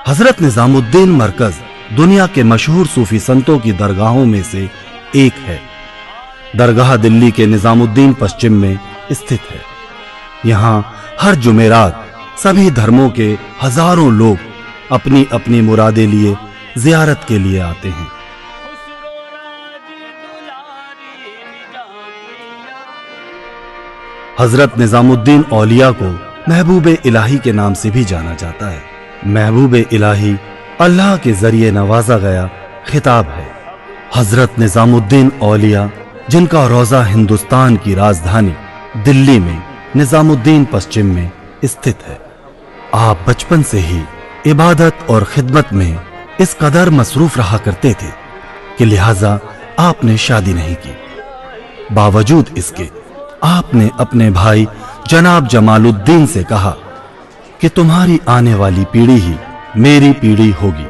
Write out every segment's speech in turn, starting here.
हजरत निजामुद्दीन मरकज दुनिया के मशहूर सूफी संतों की दरगाहों में से एक है। दरगाह दिल्ली के निजामुद्दीन पश्चिम में स्थित है। यहाँ हर जुमेरात सभी धर्मों के हजारों लोग अपनी अपनी मुरादें लिए जियारत के लिए आते हैं। हजरत निजामुद्दीन औलिया को महबूबे इलाही के नाम से भी जाना जाता है। महबूबे इलाही अल्लाह के जरिए नवाजा गया खिताब है। हजरत निजामुद्दीन औलिया, जिनका रोजा हिंदुस्तान की राजधानी दिल्ली में निजामुद्दीन पश्चिम में स्थित है, आप बचपन से ही इबादत और खिदमत में इस कदर मसरूफ रहा करते थे कि लिहाजा आपने शादी नहीं की। बावजूद इसके आपने अपने भाई जनाब जमालुद्दीन से कहा कि तुम्हारी आने वाली पीढ़ी ही मेरी पीढ़ी होगी।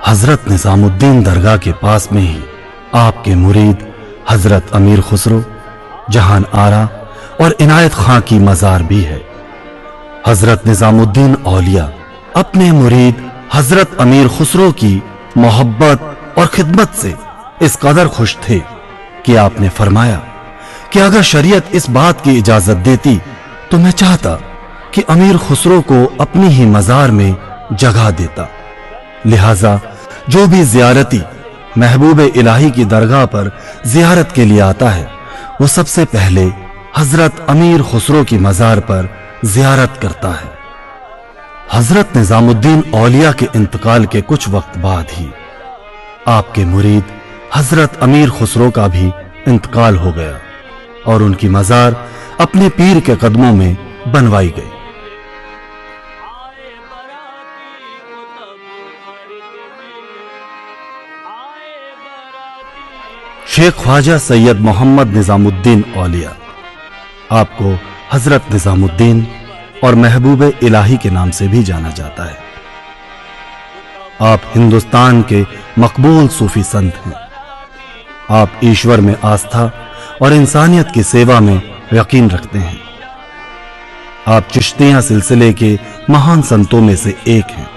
हजरत निजामुद्दीन दरगाह के पास में ही आपके मुरीद हजरत अमीर खुसरो, जहान आरा और इनायत खां की मजार भी है। हजरत निजामुद्दीन औलिया अपने मुरीद हजरत अमीर खुसरो की मोहब्बत और खिदमत से इस कदर खुश थे कि आपने फरमाया कि अगर शरीयत इस बात की इजाजत देती तो मैं चाहता कि अमीर खुसरो को अपनी ही मजार में जगह देता। लिहाजा जो भी जियारती महबूबे इलाही की दरगाह पर जियारत के लिए आता है, वो सबसे पहले हजरत अमीर खुसरो की मजार पर जियारत करता है। हजरत निजामुद्दीन औलिया के इंतकाल के कुछ वक्त बाद ही आपके मुरीद हजरत अमीर खुसरो का भी इंतकाल हो गया और उनकी मजार अपने पीर के कदमों में बनवाई गई। शेख ख्वाजा सैयद मोहम्मद निजामुद्दीन औलिया, आपको हजरत निजामुद्दीन और महबूबे इलाही के नाम से भी जाना जाता है। आप हिंदुस्तान के मकबूल सूफी संत हैं। आप ईश्वर में आस्था और इंसानियत की सेवा में यकीन रखते हैं। आप चिश्तिया सिलसिले के महान संतों में से एक हैं।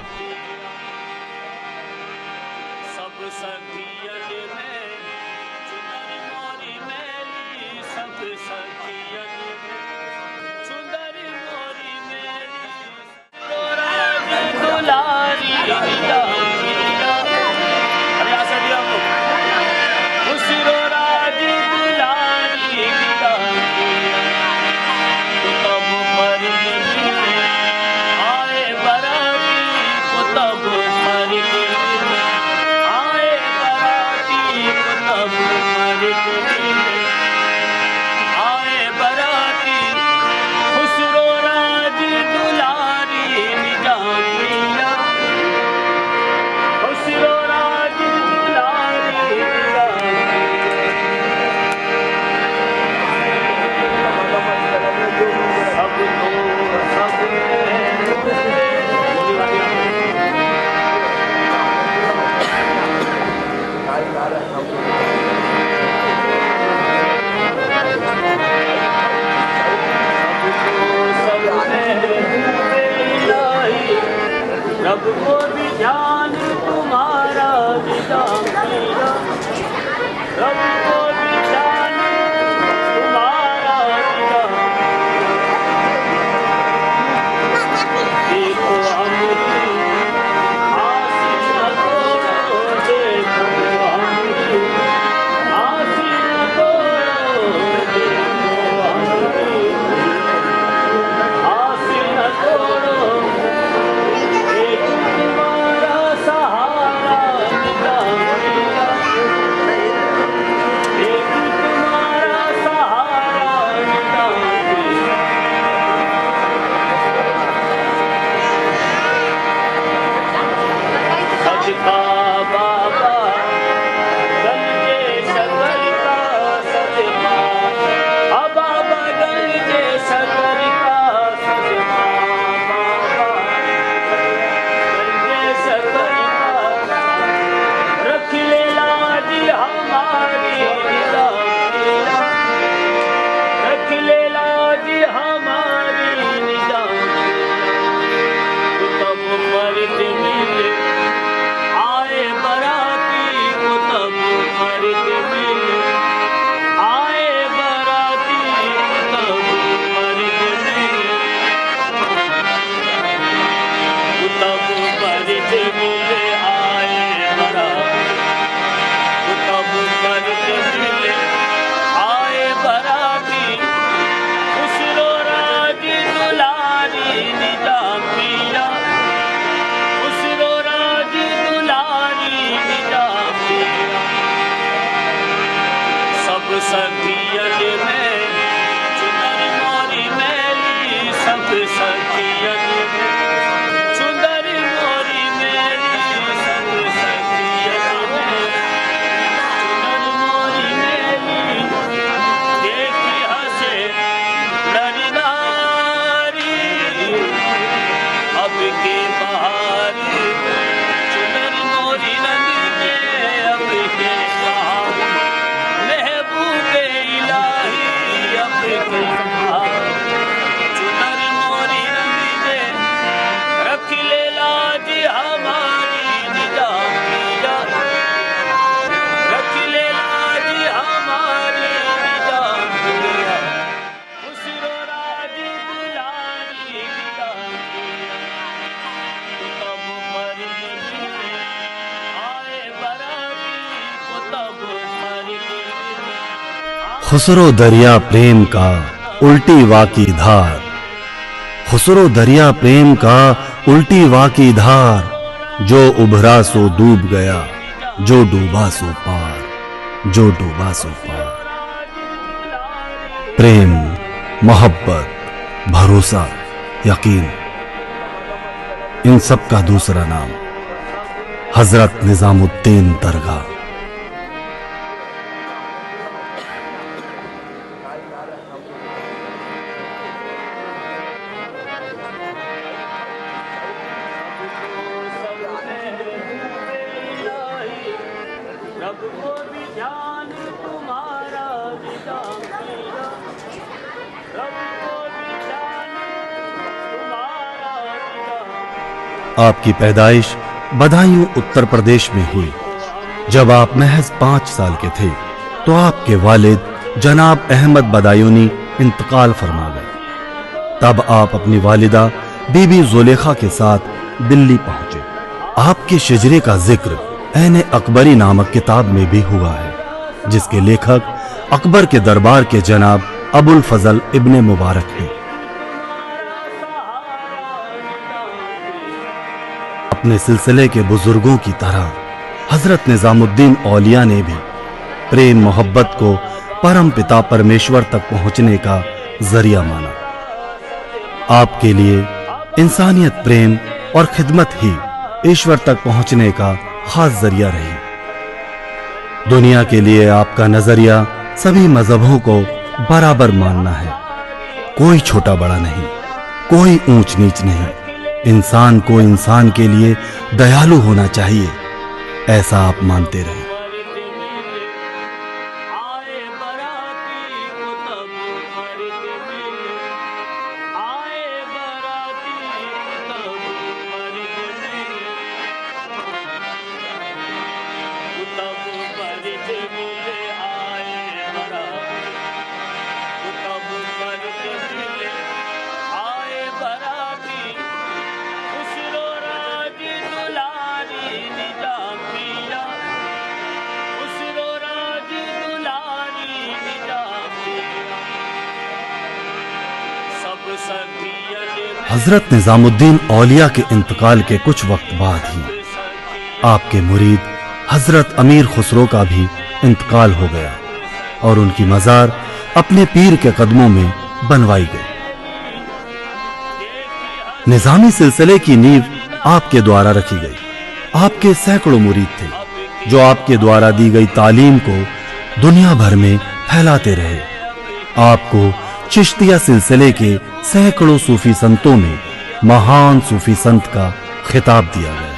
सब सखियन में चुनर मोरी मेली, सब सखियन में चुनर मोरी मेली, सब सखियन में चुनर मोरी मेली। देखी हंसे नर नारी अब के बहार, चुनर मोरी रंग में अब के बहार, महबूबे इलाही अब के बहार। चुनर मोरी रंग में रख ले लाज हमारी निजाम पिया, रख ले लाज हमारी निजाम पिया। खुसरो राज दुलारी निजाम पिया, तब मर गई आए बराती, तब मर गई। खुसरो दरिया प्रेम का उल्टी वाकी धार, खुसरो दरिया प्रेम का उल्टी वाकी धार। जो उभरा सो डूब गया, जो डूबा सो पार, जो डूबा सो पार। प्रेम, मोहब्बत, भरोसा, यकीन, इन सब का दूसरा नाम हजरत निजामुद्दीन दरगाह। रब को भी ध्यान तुम्हारा निजाम पिया, रब को भी ध्यान तुम्हारा निजाम। आपकी पैदाइश बदायूं उत्तर प्रदेश में हुई। जब आप महज 5 साल के थे तो आपके वालिद जनाब अहमद बदायूनी इंतकाल फरमा गए। तब आप अपनी वालिदा बीबी जुलेखा के साथ दिल्ली पहुंचे। आपके शजरे का जिक्र ऐने अकबरी नामक किताब में भी हुआ है, जिसके लेखक अकबर के दरबार के जनाब अबुल फजल इब्ने मुबारक हैं। अपने सिलसिले के बुजुर्गों की तरह हजरत निजामुद्दीन औलिया ने भी प्रेम मोहब्बत को परम पिता परमेश्वर तक पहुंचने का जरिया माना। आपके लिए इंसानियत, प्रेम और खिदमत ही ईश्वर तक पहुंचने का खास जरिया रही। दुनिया के लिए आपका नजरिया सभी मजहबों को बराबर मानना है। कोई छोटा बड़ा नहीं, कोई ऊंच नीच नहीं। इंसान को इंसान के लिए दयालु होना चाहिए, ऐसा आप मानते रहे। आए बराती को तब मर गई, आए बराती को तब मर गई, तब मर गई। आए बराती को तब मर गई, आए बराती। खुसरो राज दुलारी निजाम पिया, खुसरो राज दुलारी निजाम पिया। सब सखियन में हजरत निजामुद्दीन औलिया के इंतकाल के कुछ वक्त बाद ही आपके मुरीद हजरत अमीर खुसरो का भी इंतकाल हो गया और उनकी मजार अपने पीर के कदमों में बनवाई गई। निजामी सिलसिले की नींव आपके द्वारा रखी गई। आपके सैकड़ों मुरीद थे जो आपके द्वारा दी गई तालीम को दुनिया भर में फैलाते रहे। आपको चिश्तिया सिलसिले के सैकड़ों सूफी संतों में महान सूफी संत का खिताब दिया गया।